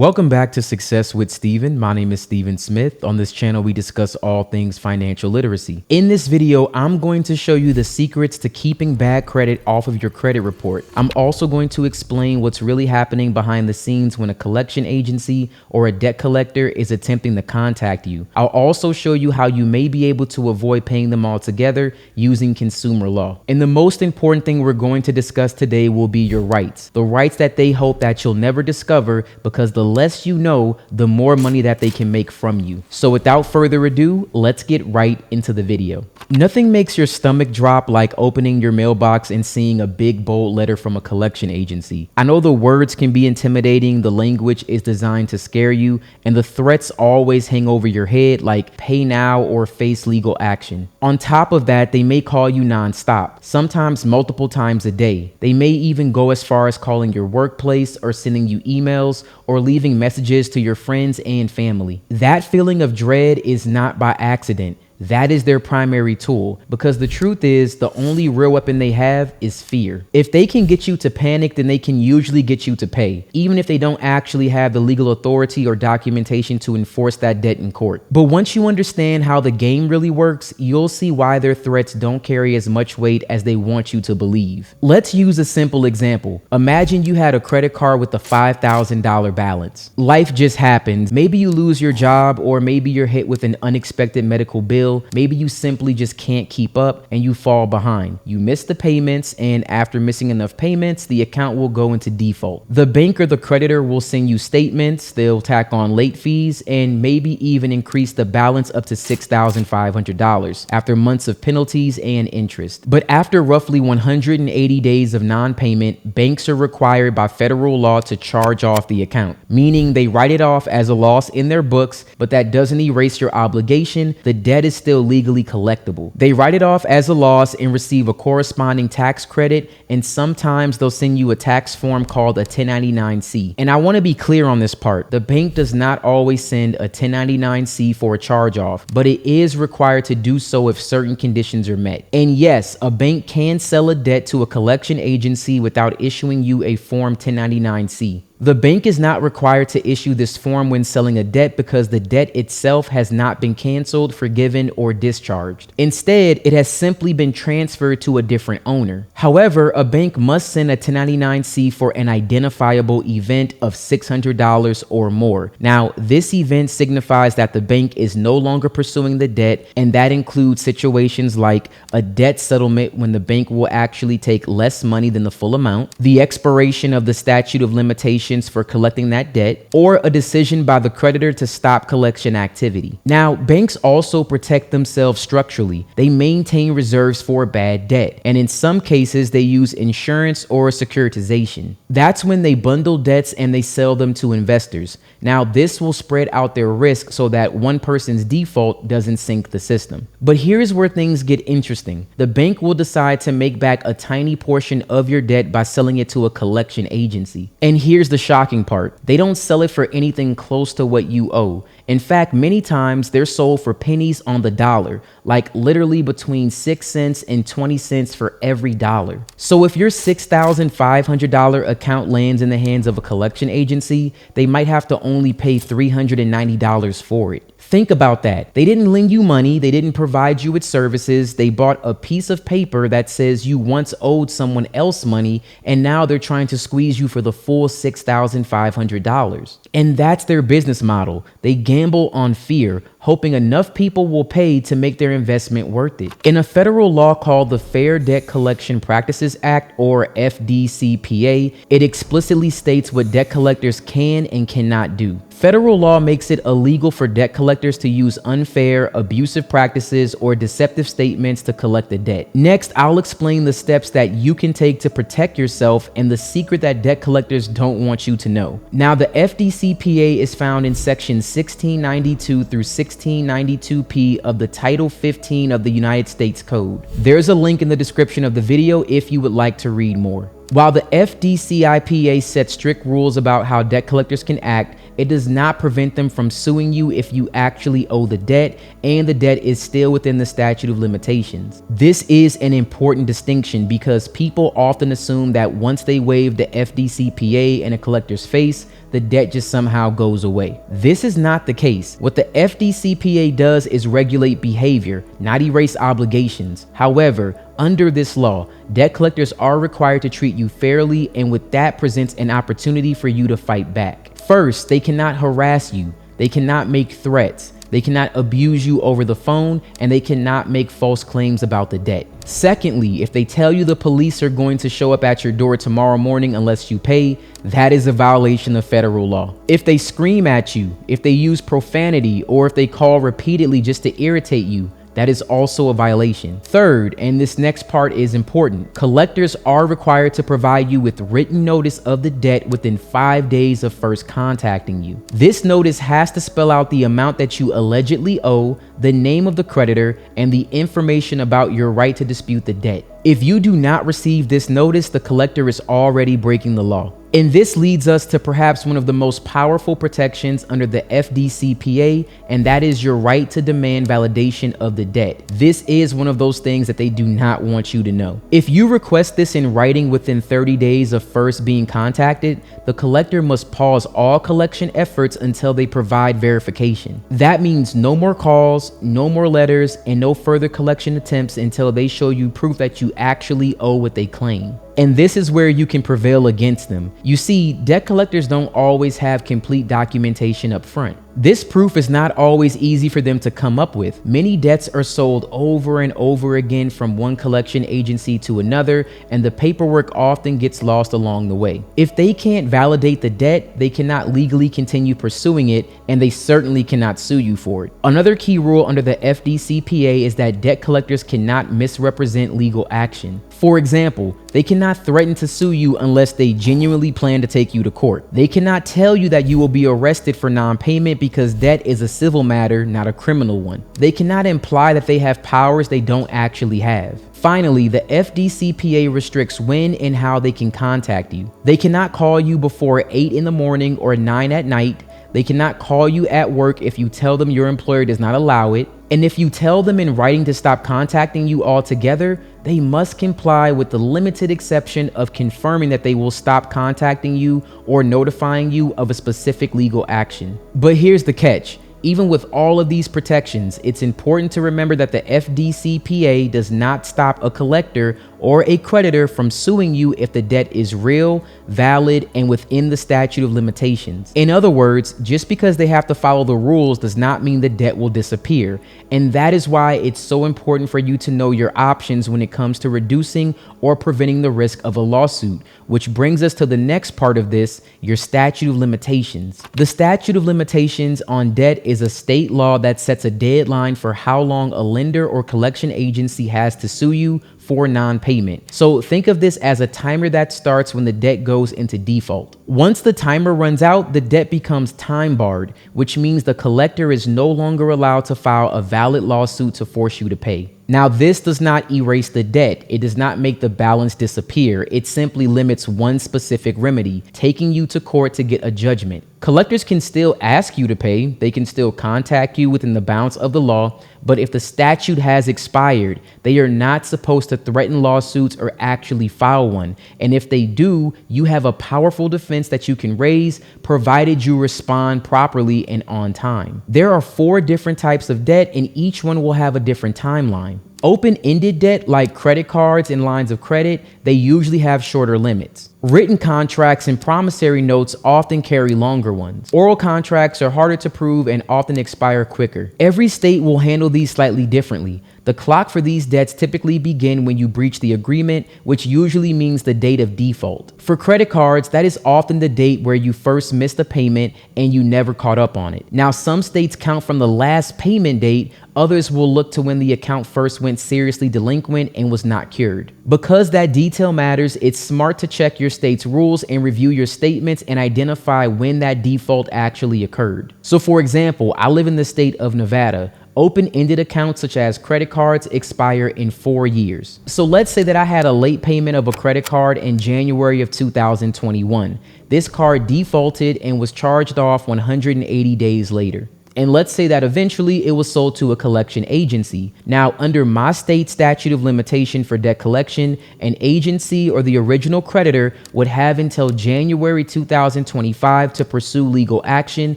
Welcome back to Success with Steven. My name is Steven Smith. On this channel, we discuss all things financial literacy. In this video, I'm going to show you the secrets to keeping bad credit off of your credit report. I'm also going to explain what's really happening behind the scenes when a collection agency or a debt collector is attempting to contact you. I'll also show you how you may be able to avoid paying them altogether using consumer law. And the most important thing we're going to discuss today will be your rights. The rights that they hope that you'll never discover, because the less you know, the more money that they can make from you. So without further ado, let's get right into the video. Nothing makes your stomach drop like opening your mailbox and seeing a big bold letter from a collection agency. I know the words can be intimidating, the language is designed to scare you, and the threats always hang over your head like pay now or face legal action. On top of that, they may call you nonstop, sometimes multiple times a day. They may even go as far as calling your workplace or sending you emails or leaving messages to your friends and family. That feeling of dread is not by accident. That is their primary tool, because the truth is the only real weapon they have is fear. If they can get you to panic, then they can usually get you to pay, even if they don't actually have the legal authority or documentation to enforce that debt in court. But once you understand how the game really works, you'll see why their threats don't carry as much weight as they want you to believe. Let's use a simple example. Imagine you had a credit card with a $5,000 balance. Life just happens. Maybe you lose your job, or maybe you're hit with an unexpected medical bill. Maybe you simply just can't keep up and you fall behind. You miss the payments, and after missing enough payments, the account will go into default. The bank or the creditor will send you statements, they'll tack on late fees, and maybe even increase the balance up to $6,500 after months of penalties and interest. But after roughly 180 days of non-payment, banks are required by federal law to charge off the account, meaning they write it off as a loss in their books, but that doesn't erase your obligation. The debt is still legally collectible. They write it off as a loss and receive a corresponding tax credit, and sometimes they'll send you a tax form called a 1099-C. And I want to be clear on this part. The bank does not always send a 1099-C for a charge off, but it is required to do so if certain conditions are met. And yes, a bank can sell a debt to a collection agency without issuing you a Form 1099-C. The bank is not required to issue this form when selling a debt because the debt itself has not been canceled, forgiven, or discharged. Instead, it has simply been transferred to a different owner. However, a bank must send a 1099-C for an identifiable event of $600 or more. Now, this event signifies that the bank is no longer pursuing the debt, and that includes situations like a debt settlement when the bank will actually take less money than the full amount, the expiration of the statute of limitations for collecting that debt, or a decision by the creditor to stop collection activity. Now, banks also protect themselves structurally. They maintain reserves for bad debt, and in some cases, they use insurance or securitization. That's when they bundle debts and they sell them to investors. Now, this will spread out their risk so that one person's default doesn't sink the system. But here's where things get interesting. The bank will decide to make back a tiny portion of your debt by selling it to a collection agency. And here's the shocking part. They don't sell it for anything close to what you owe. In fact, many times they're sold for pennies on the dollar, like literally between 6 cents and 20 cents for every dollar. So if your $6,500 account lands in the hands of a collection agency, they might have to only pay $390 for it. Think about that. They didn't lend you money. They didn't provide you with services. They bought a piece of paper that says you once owed someone else money, and now they're trying to squeeze you for the full $6,500. And that's their business model. They gamble on fear, hoping enough people will pay to make their investment worth it. In a federal law called the Fair Debt Collection Practices Act, or FDCPA, it explicitly states what debt collectors can and cannot do. Federal law makes it illegal for debt collectors to use unfair, abusive practices or deceptive statements to collect the debt. Next, I'll explain the steps that you can take to protect yourself and the secret that debt collectors don't want you to know. Now, the FDCPA is found in Section 1692 through 1692P of the Title 15 of the United States Code. There's a link in the description of the video if you would like to read more. While the FDCPA sets strict rules about how debt collectors can act, it does not prevent them from suing you if you actually owe the debt and the debt is still within the statute of limitations. This is an important distinction because people often assume that once they waive the FDCPA in a collector's face, the debt just somehow goes away. This is not the case. What the FDCPA does is regulate behavior, not erase obligations. However, under this law, debt collectors are required to treat you fairly, and with that presents an opportunity for you to fight back. First, they cannot harass you. They cannot make threats. They cannot abuse you over the phone, and they cannot make false claims about the debt. Secondly, if they tell you the police are going to show up at your door tomorrow morning unless you pay, that is a violation of federal law. If they scream at you, if they use profanity, or if they call repeatedly just to irritate you, that is also a violation. Third, and this next part is important, collectors are required to provide you with written notice of the debt within 5 days of first contacting you. This notice has to spell out the amount that you allegedly owe, the name of the creditor, and the information about your right to dispute the debt. If you do not receive this notice, the collector is already breaking the law. And this leads us to perhaps one of the most powerful protections under the FDCPA, and that is your right to demand validation of the debt. This is one of those things that they do not want you to know. If you request this in writing within 30 days of first being contacted, the collector must pause all collection efforts until they provide verification. That means no more calls, no more letters, and no further collection attempts until they show you proof that you actually owe what they claim. And this is where you can prevail against them. You see, debt collectors don't always have complete documentation up front. This proof is not always easy for them to come up with. Many debts are sold over and over again from one collection agency to another, and the paperwork often gets lost along the way. If they can't validate the debt, they cannot legally continue pursuing it, and they certainly cannot sue you for it. Another key rule under the FDCPA is that debt collectors cannot misrepresent legal action. For example, they cannot threaten to sue you unless they genuinely plan to take you to court. They cannot tell you that you will be arrested for non-payment because debt is a civil matter, not a criminal one. They cannot imply that they have powers they don't actually have. Finally, the FDCPA restricts when and how they can contact you. They cannot call you before 8 in the morning or 9 at night. They cannot call you at work if you tell them your employer does not allow it. And if you tell them in writing to stop contacting you altogether, they must comply with the limited exception of confirming that they will stop contacting you or notifying you of a specific legal action. But here's the catch. Even with all of these protections, it's important to remember that the FDCPA does not stop a collector or a creditor from suing you if the debt is real, valid, and within the statute of limitations. In other words, just because they have to follow the rules does not mean the debt will disappear. And that is why it's so important for you to know your options when it comes to reducing or preventing the risk of a lawsuit, which brings us to the next part of this, your statute of limitations. The statute of limitations on debt is a state law that sets a deadline for how long a lender or collection agency has to sue you for non-payment. So think of this as a timer that starts when the debt goes into default. Once the timer runs out, the debt becomes time barred, which means the collector is no longer allowed to file a valid lawsuit to force you to pay. Now, this does not erase the debt. It does not make the balance disappear. It simply limits one specific remedy, taking you to court to get a judgment. Collectors can still ask you to pay. They can still contact you within the bounds of the law. But if the statute has expired, they are not supposed to threaten lawsuits or actually file one. And if they do, you have a powerful defense that you can raise, provided you respond properly and on time. There are 4 different types of debt, and each one will have a different timeline. Open-ended debt, like credit cards and lines of credit, they usually have shorter limits. Written contracts and promissory notes often carry longer ones. Oral contracts are harder to prove and often expire quicker. Every state will handle these slightly differently. The clock for these debts typically begin when you breach the agreement, which usually means the date of default. For credit cards, that is often the date where you first missed a payment and you never caught up on it. Now, some states count from the last payment date. Others will look to when the account first went seriously delinquent and was not cured. Because that detail matters, it's smart to check your state's rules and review your statements and identify when that default actually occurred. So for example, I live in the state of Nevada. Open-ended accounts such as credit cards expire in 4 years. So let's say that I had a late payment of a credit card in January of 2021. This card defaulted and was charged off 180 days later. And let's say that eventually it was sold to a collection agency. Now, under my state statute of limitation for debt collection, an agency or the original creditor would have until January 2025 to pursue legal action.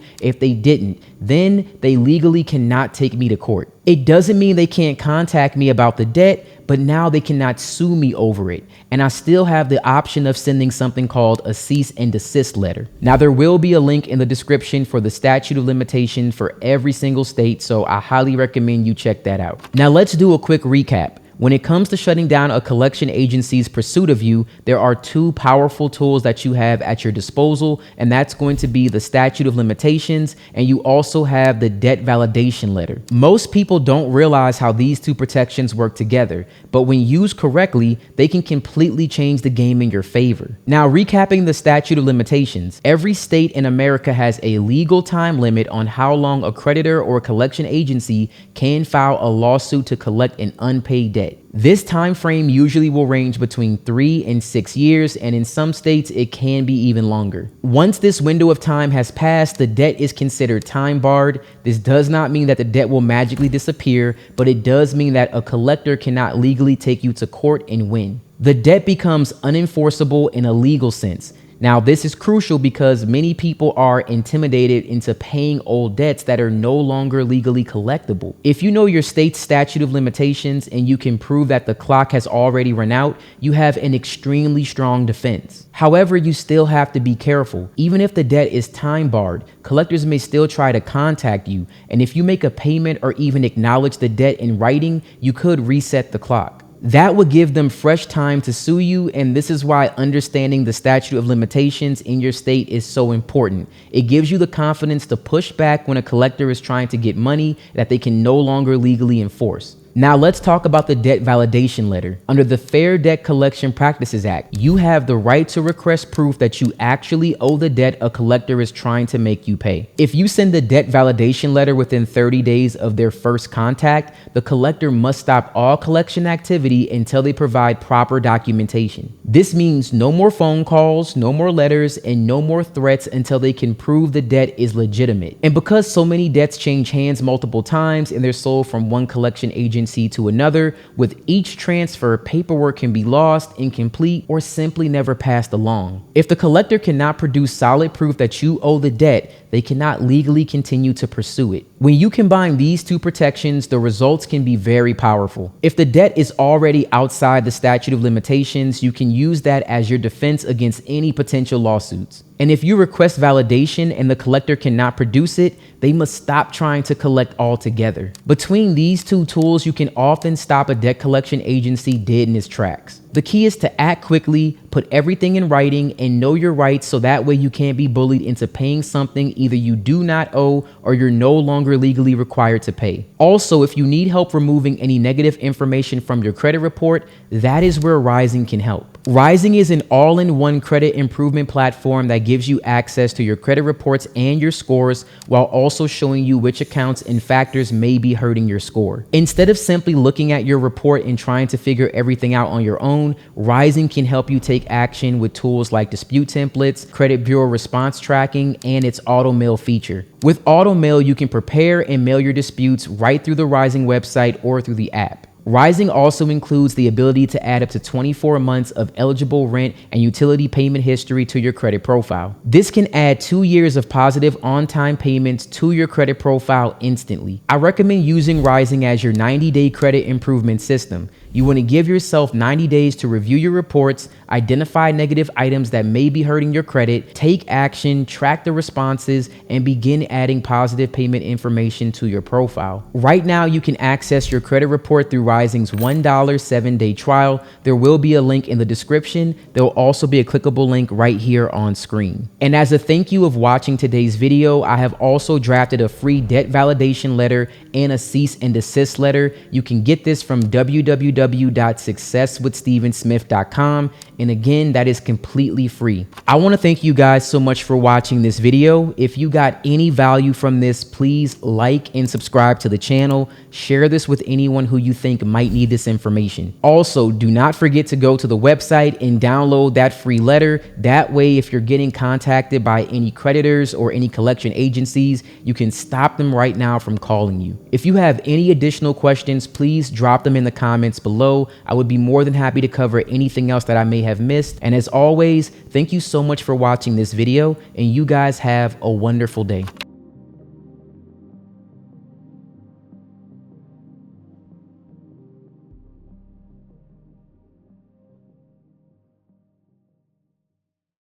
If they didn't, then they legally cannot take me to court. It doesn't mean they can't contact me about the debt, but now they cannot sue me over it. And I still have the option of sending something called a cease and desist letter. Now, there will be a link in the description for the statute of limitation for every single state, so I highly recommend you check that out. Now, let's do a quick recap. When it comes to shutting down a collection agency's pursuit of you, there are two powerful tools that you have at your disposal, and that's going to be the statute of limitations, and you also have the debt validation letter. Most people don't realize how these two protections work together, but when used correctly, they can completely change the game in your favor. Now, recapping the statute of limitations, every state in America has a legal time limit on how long a creditor or collection agency can file a lawsuit to collect an unpaid debt. This time frame usually will range between 3 and 6 years, and in some states it can be even longer. Once this window of time has passed, the debt is considered time barred. This does not mean that the debt will magically disappear, but it does mean that a collector cannot legally take you to court and win. The debt becomes unenforceable in a legal sense. Now, this is crucial because many people are intimidated into paying old debts that are no longer legally collectible. If you know your state's statute of limitations and you can prove that the clock has already run out, you have an extremely strong defense. However, you still have to be careful. Even if the debt is time barred, collectors may still try to contact you. And if you make a payment or even acknowledge the debt in writing, you could reset the clock. That would give them fresh time to sue you, and this is why understanding the statute of limitations in your state is so important. It gives you the confidence to push back when a collector is trying to get money that they can no longer legally enforce. Now let's talk about the debt validation letter. Under the Fair Debt Collection Practices Act, you have the right to request proof that you actually owe the debt a collector is trying to make you pay. If you send the debt validation letter within 30 days of their first contact, the collector must stop all collection activity until they provide proper documentation. This means no more phone calls, no more letters, and no more threats until they can prove the debt is legitimate. And because so many debts change hands multiple times and they're sold from one collection agency to another, with each transfer, paperwork can be lost, incomplete, or simply never passed along. If the collector cannot produce solid proof that you owe the debt, they cannot legally continue to pursue it. When you combine these two protections, the results can be very powerful. If the debt is already outside the statute of limitations, you can use that as your defense against any potential lawsuits. And if you request validation and the collector cannot produce it, they must stop trying to collect altogether. Between these two tools, you can often stop a debt collection agency dead in its tracks. The key is to act quickly, put everything in writing, and know your rights so that way you can't be bullied into paying something either you do not owe or you're no longer legally required to pay. Also, if you need help removing any negative information from your credit report, that is where Rising can help. Rising is an all-in-one credit improvement platform that gives you access to your credit reports and your scores while also showing you which accounts and factors may be hurting your score. Instead of simply looking at your report and trying to figure everything out on your own, Rising can help you take action with tools like dispute templates, credit bureau response tracking, and its auto mail feature. With auto mail, you can prepare and mail your disputes right through the Rising website or through the app. Rising also includes the ability to add up to 24 months of eligible rent and utility payment history to your credit profile. This can add 2 years of positive on-time payments to your credit profile instantly. I recommend using Rising as your 90-day credit improvement system. You want to give yourself 90 days to review your reports, identify negative items that may be hurting your credit, take action, track the responses, and begin adding positive payment information to your profile. Right now, you can access your credit report through Rising's $1 7-day trial. There will be a link in the description. There will also be a clickable link right here on screen. And as a thank you of watching today's video, I have also drafted a free debt validation letter and a cease and desist letter. You can get this from www.bizformation.com. www.successwithstevensmith.com. And again, that is completely free. I want to thank you guys so much for watching this video. If you got any value from this, please like and subscribe to the channel. Share this with anyone who you think might need this information. Also, do not forget to go to the website and download that free letter. That way, if you're getting contacted by any creditors or any collection agencies, you can stop them right now from calling you. If you have any additional questions, please drop them in the comments below. I would be more than happy to cover anything else that I may have missed. And as always, thank you so much for watching this video, and you guys have a wonderful day.